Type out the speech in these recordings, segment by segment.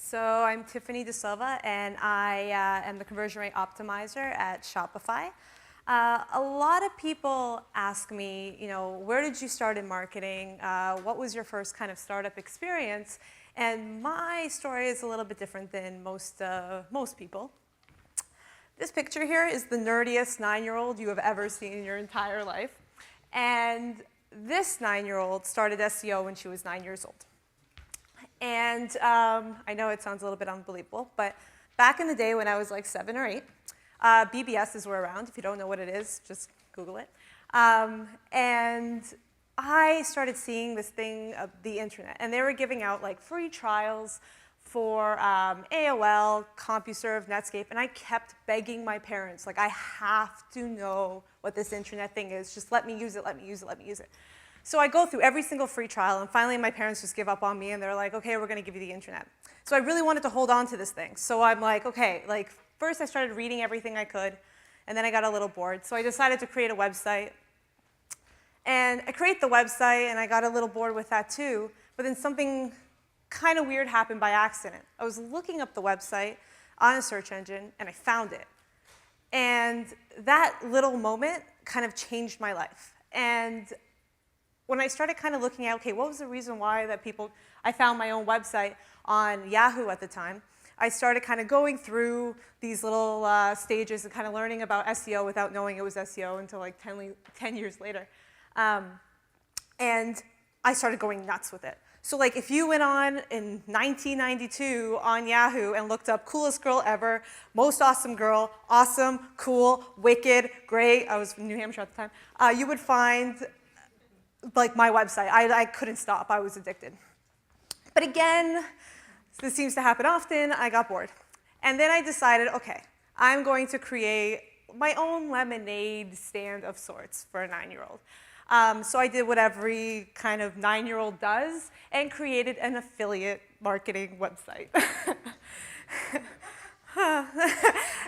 So I'm Tiffany daSilva, and I am the conversion rate optimizer at Shopify. A lot of people ask me, where did you start in marketing? What was your first kind of startup experience? And my story is a little bit different than most people. This picture here is the nerdiest 9-year-old you have ever seen in your entire life. And this 9-year-old started SEO when she was 9 years old. And I know it sounds a little bit unbelievable, but back in the day when I was like 7 or 8, BBSs were around. If you don't know what it is, just Google it. And I started seeing this thing of the internet, and they were giving out like free trials for AOL, CompuServe, Netscape, and I kept begging my parents, like, I have to know what this internet thing is. Just let me use it, let me use it, let me use it. So I go through every single free trial, and finally my parents just give up on me, and they're like, okay, we're going to give you the internet. So I really wanted to hold on to this thing. So I'm like, okay, first I started reading everything I could, and then I got a little bored. So I decided to create a website. And I created the website, and I got a little bored with that too, but then something kind of weird happened by accident. I was looking up the website on a search engine, and I found it. And that little moment kind of changed my life. And when I started kind of looking at, okay, what was the reason why that I found my own website on Yahoo at the time, I started kind of going through these little stages and kind of learning about SEO without knowing it was SEO until like 10 years later. And I started going nuts with it. So like if you went on in 1992 on Yahoo and looked up coolest girl ever, most awesome girl, awesome, cool, wicked, great, I was in New Hampshire at the time, you would find like my website. I couldn't stop. I was addicted. But again, this seems to happen often. I got bored. And then I decided, okay, I'm going to create my own lemonade stand of sorts for a 9-year-old. So I did what every kind of 9-year-old does and created an affiliate marketing website.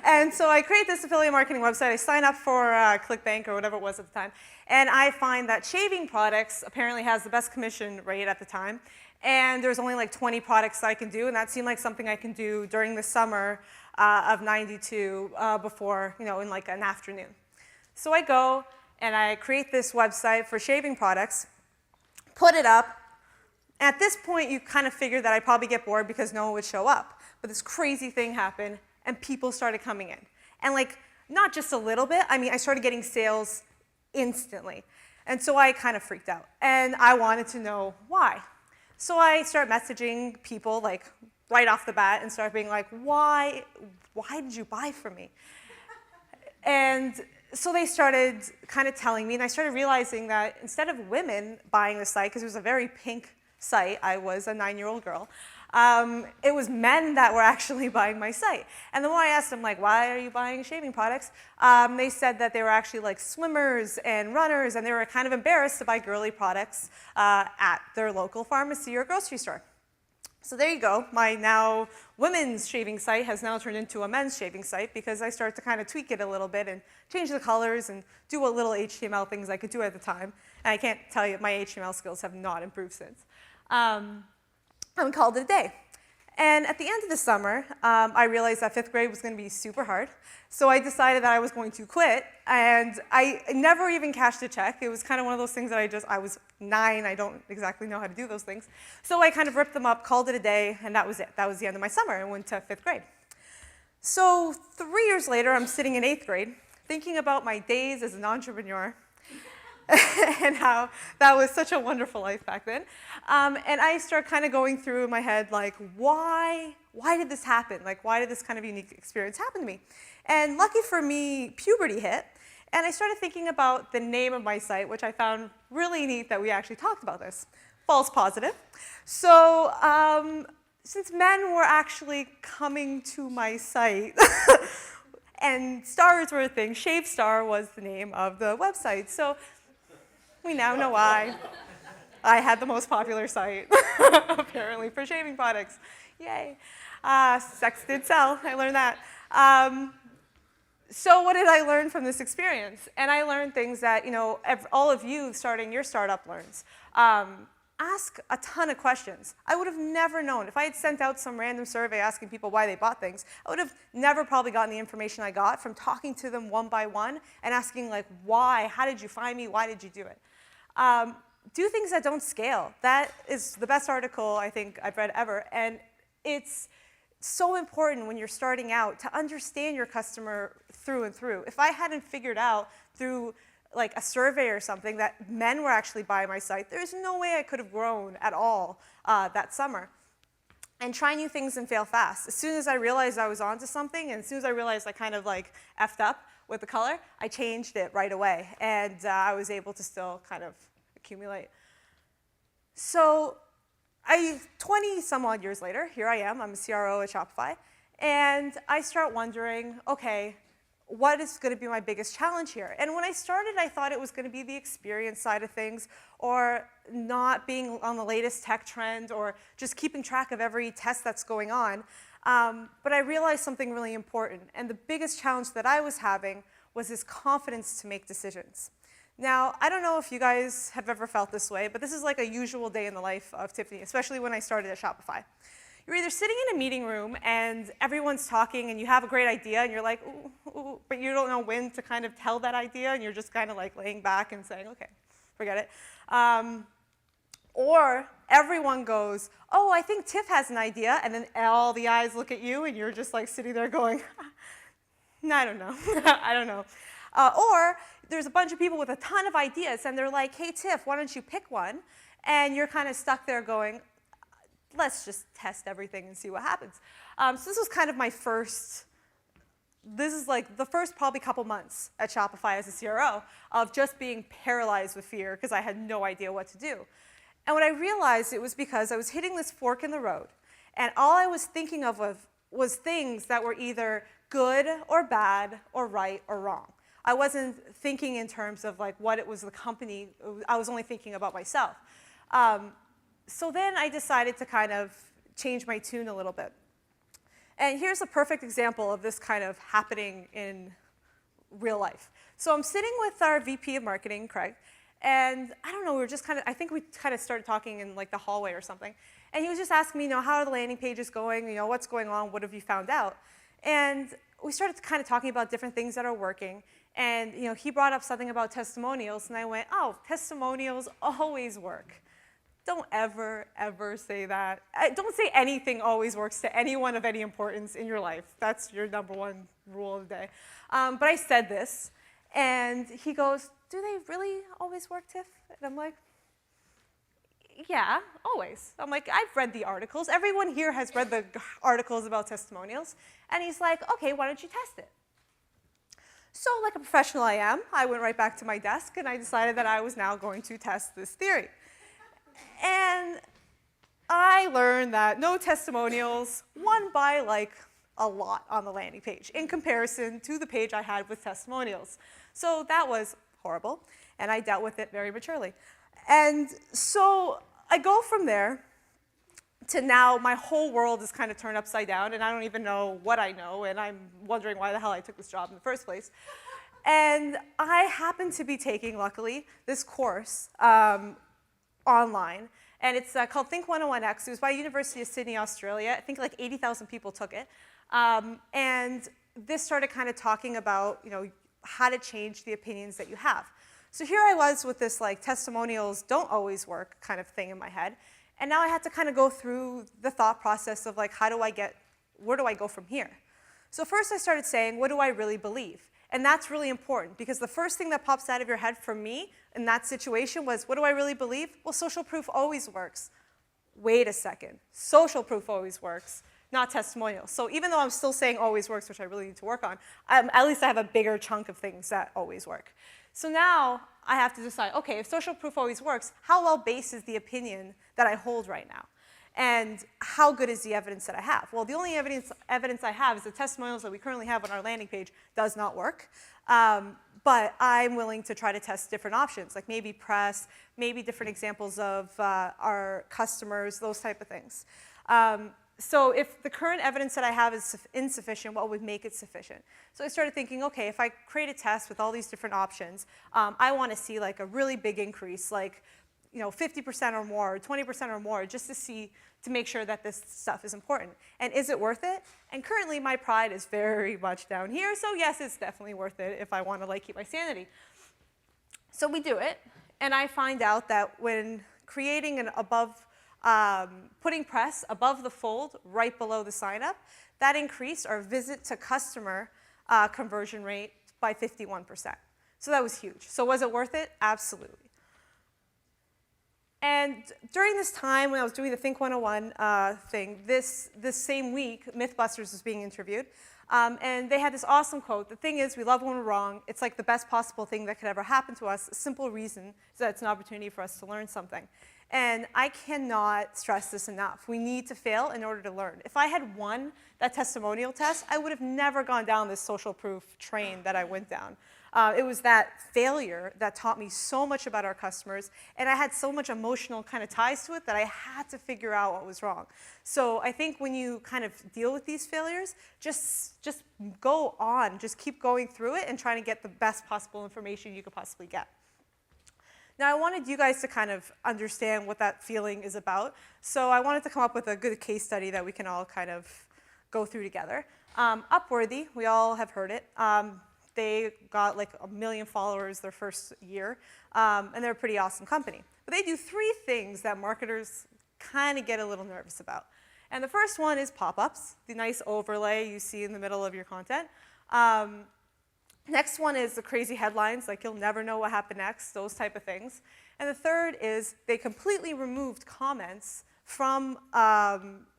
And so I create this affiliate marketing website. I sign up for ClickBank or whatever it was at the time. And I find that shaving products apparently has the best commission rate at the time. And there's only like 20 products that I can do. And that seemed like something I can do during the summer of '92 before, in like an afternoon. So I go and I create this website for shaving products, put it up. At this point, you kind of figure that I'd probably get bored because no one would show up. But this crazy thing happened, and people started coming in. And like, not just a little bit, I started getting sales instantly. And so I kind of freaked out. And I wanted to know why. So I start messaging people like right off the bat and start being like, why did you buy from me? And so they started kind of telling me, and I started realizing that instead of women buying the site, because it was a very pink site, I was a 9-year-old girl, it was men that were actually buying my site. And the more I asked them, like, why are you buying shaving products? They said that they were actually like swimmers and runners, and they were kind of embarrassed to buy girly products at their local pharmacy or grocery store. So there you go. My now women's shaving site has now turned into a men's shaving site because I started to kind of tweak it a little bit and change the colors and do what little HTML things I could do at the time. And I can't tell you, my HTML skills have not improved since. And called it a day. And at the end of the summer, I realized that 5th grade was going to be super hard. So I decided that I was going to quit. And I never even cashed a check. It was kind of one of those things that I was 9. I don't exactly know how to do those things. So I kind of ripped them up, called it a day, and that was it. That was the end of my summer. I went to 5th grade. So 3 years later, I'm sitting in 8th grade, thinking about my days as an entrepreneur and how that was such a wonderful life back then. And I start kind of going through in my head, like, why did this happen? Like, why did this kind of unique experience happen to me? And lucky for me, puberty hit. And I started thinking about the name of my site, which I found really neat that we actually talked about this. False positive. So since men were actually coming to my site, and stars were a thing, Shave Star was the name of the website. So we now know why I had the most popular site, apparently, for shaving products. Yay. Sex did sell. I learned that. So what did I learn from this experience? And I learned things that all of you starting your startup learns. ask a ton of questions. I would have never known. If I had sent out some random survey asking people why they bought things, I would have never probably gotten the information I got from talking to them one by one and asking, like, why? How did you find me? Why did you do it? Do things that don't scale. That is the best article I think I've read ever. And it's so important when you're starting out to understand your customer through and through. If I hadn't figured out through like a survey or something that men were actually buying my site, there's no way I could have grown at all that summer. And try new things and fail fast. As soon as I realized I was onto something, and as soon as I realized I kind of like effed up with the color, I changed it right away. And I was able to still kind of accumulate. So 20 some odd years later, here I am. I'm a CRO at Shopify. And I start wondering, OK, what is going to be my biggest challenge here? And when I started, I thought it was going to be the experience side of things, or not being on the latest tech trend, or just keeping track of every test that's going on. But I realized something really important. And the biggest challenge that I was having was this confidence to make decisions. Now, I don't know if you guys have ever felt this way, but this is like a usual day in the life of Tiffany, especially when I started at Shopify. You're either sitting in a meeting room and everyone's talking and you have a great idea and you're like, ooh, ooh, but you don't know when to kind of tell that idea, and you're just kind of like laying back and saying, OK, forget it. Or everyone goes, oh, I think Tiff has an idea, and then all the eyes look at you and you're just like sitting there going, no, I don't know. I don't know. Or there's a bunch of people with a ton of ideas and they're like, hey, Tiff, why don't you pick one? And you're kind of stuck there going, let's just test everything and see what happens. So this was kind of my first, this is like the first probably couple months at Shopify as a CRO of just being paralyzed with fear because I had no idea what to do. And when I realized it was because I was hitting this fork in the road, and all I was thinking of was things that were either good or bad or right or wrong. I wasn't thinking in terms of like what it was the company, I was only thinking about myself. So then I decided to kind of change my tune a little bit. And here's a perfect example of this kind of happening in real life. So I'm sitting with our VP of marketing, Craig, and I don't know, we were just kind of, I think we kind of started talking in like the hallway or something. And he was just asking me, you know, how are the landing pages going? You know, what's going on? What have you found out? And we started kind of talking about different things that are working. And you know, he brought up something about testimonials, and I went, oh, testimonials always work. Don't ever, ever say that. Don't say anything always works to anyone of any importance in your life. That's your #1 rule of the day. But I said this, and he goes, do they really always work, Tiff? And I'm like, yeah, always. I'm like, I've read the articles. Everyone here has read the articles about testimonials. And he's like, OK, why don't you test it? So like a professional I am, I went right back to my desk, and I decided that I was now going to test this theory. And I learned that no testimonials won by like a lot on the landing page in comparison to the page I had with testimonials. So that was horrible, and I dealt with it very maturely. And so I go from there to now my whole world is kind of turned upside down, and I don't even know what I know, and I'm wondering why the hell I took this job in the first place. And I happen to be taking, luckily, this course online, and it's called Think 101X. It was by University of Sydney, Australia. I think like 80,000 people took it. And this started kind of talking about, you know, how to change the opinions that you have. So here I was with this like testimonials don't always work kind of thing in my head. And now I had to kind of go through the thought process of like, where do I go from here? So first I started saying, what do I really believe? And that's really important, because the first thing that pops out of your head for me in that situation was, what do I really believe? Well, social proof always works. Wait a second. Social proof always works, not testimonials. So even though I'm still saying always works, which I really need to work on, at least I have a bigger chunk of things that always work. So now I have to decide, OK, if social proof always works, how well based is the opinion that I hold right now? And how good is the evidence that I have? Well, the only evidence I have is the testimonials that we currently have on our landing page does not work. But I'm willing to try to test different options, like maybe press, maybe different examples of our customers, those type of things. So if the current evidence that I have is insufficient, what would make it sufficient? So I started thinking, OK, if I create a test with all these different options, I want to see like a really big increase, like 50% or more, or 20% or more, just to make sure that this stuff is important. And is it worth it? And currently, my pride is very much down here, so yes, it's definitely worth it if I want to keep my sanity. So we do it, and I find out that when creating an putting press above the fold, right below the sign up, that increased our visit to customer conversion rate by 51%. So that was huge. So was it worth it? Absolutely. And during this time, when I was doing the Think 101 thing, this same week, MYTHBUSTERS was being interviewed. And they had this awesome quote. The thing is, we love when we're wrong. It's like the best possible thing that could ever happen to us. A simple reason is that it's an opportunity for us to learn something. And I cannot stress this enough. We need to fail in order to learn. If I had won that testimonial test, I would have never gone down this social proof train that I went down. It was that failure that taught me so much about our customers, and I had so much emotional kind of ties to it that I had to figure out what was wrong. So I think when you kind of deal with these failures, just go on, just keep going through it and trying to get the best possible information you could possibly get. Now, I wanted you guys to kind of understand what that feeling is about, so I wanted to come up with a good case study that we can all kind of go through together. Upworthy, we all have heard it. They got like 1 million followers their first year, and they're a pretty awesome company. But they do 3 things that marketers kind of get a little nervous about. And the first one is pop-ups, the nice overlay you see in the middle of your content. Next one is the crazy headlines, like you'll never know what happened next, those type of things. And the third is they completely removed comments from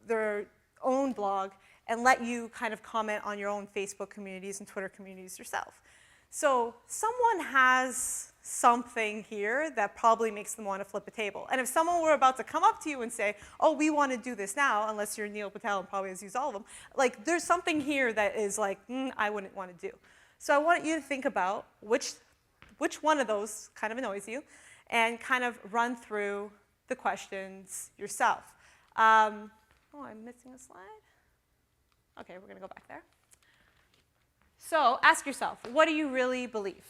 their own blog and let you kind of comment on your own Facebook communities and Twitter communities yourself. So someone has something here that probably makes them want to flip a table. And if someone were about to come up to you and say, oh, we want to do this now, unless you're Neil Patel and probably has used all of them, like there's something here that is like, I wouldn't want to do. So I want you to think about which one of those kind of annoys you and kind of run through the questions yourself. Oh, I'm missing a slide. OK, we're going to go back there. So ask yourself, what do you really believe?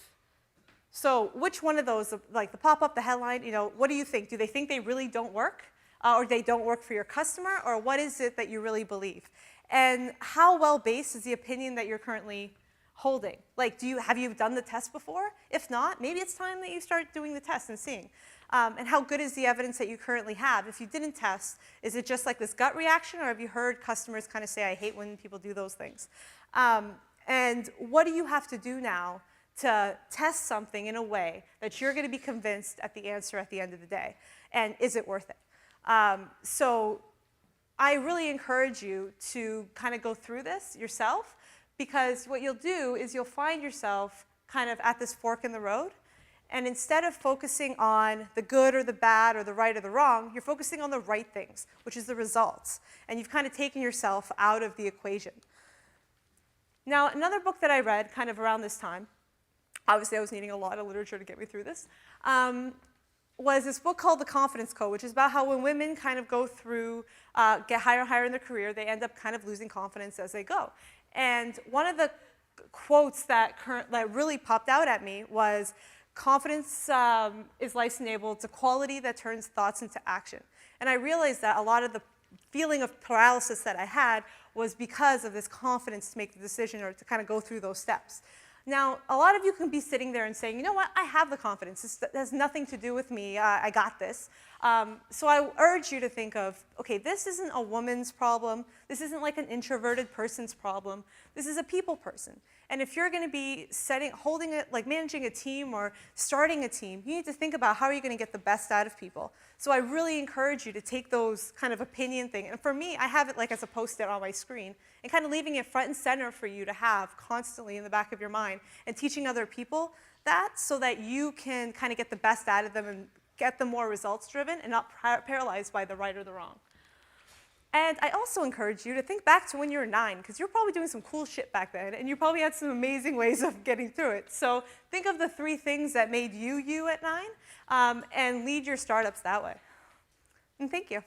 So which one of those, like the pop-up, the headline, what do you think? Do they think they really don't work? Or they don't work for your customer? Or what is it that you really believe? And how well-based is the opinion that you're currently holding? Like, have you done the test before? If not, maybe it's time that you start doing the test and seeing. And how good is the evidence that you currently have? If you didn't test, is it just like this gut reaction, or have you heard customers kind of say, I hate when people do those things? And what do you have to do now to test something in a way that you're going to be convinced at the answer at the end of the day? And is it worth it? So I really encourage you to kind of go through this yourself, because what you'll do is you'll find yourself kind of at this fork in the road. And instead of focusing on the good or the bad or the right or the wrong, you're focusing on the right things, which is the results. And you've kind of taken yourself out of the equation. Now, another book that I read kind of around this time, obviously I was needing a lot of literature to get me through this, was this book called The Confidence Code, which is about how when women kind of go through, get higher and higher in their career, they end up kind of losing confidence as they go. And one of the quotes that really popped out at me was, confidence is life's enabled. It's a quality that turns thoughts into action. And I realized that a lot of the feeling of paralysis that I had was because of this confidence to make the decision or to kind of go through those steps. Now, a lot of you can be sitting there and saying, you know what, I have the confidence. This has nothing to do with me. I got this. So I urge you to think of, OK, this isn't a woman's problem. This isn't like an introverted person's problem. This is a people person. And if you're going to be managing a team or starting a team, you need to think about how are you going to get the best out of people. So I really encourage you to take those kind of opinion thing. And for me, I have it like as a post-it on my screen and kind of leaving it front and center for you to have constantly in the back of your mind and teaching other people that so that you can kind of get the best out of them and get them more results driven and not paralyzed by the right or the wrong. And I also encourage you to think back to when you were 9, because you're probably doing some cool shit back then, and you probably had some amazing ways of getting through it. So think of the 3 things that made you you at 9, and lead your startups that way. And thank you.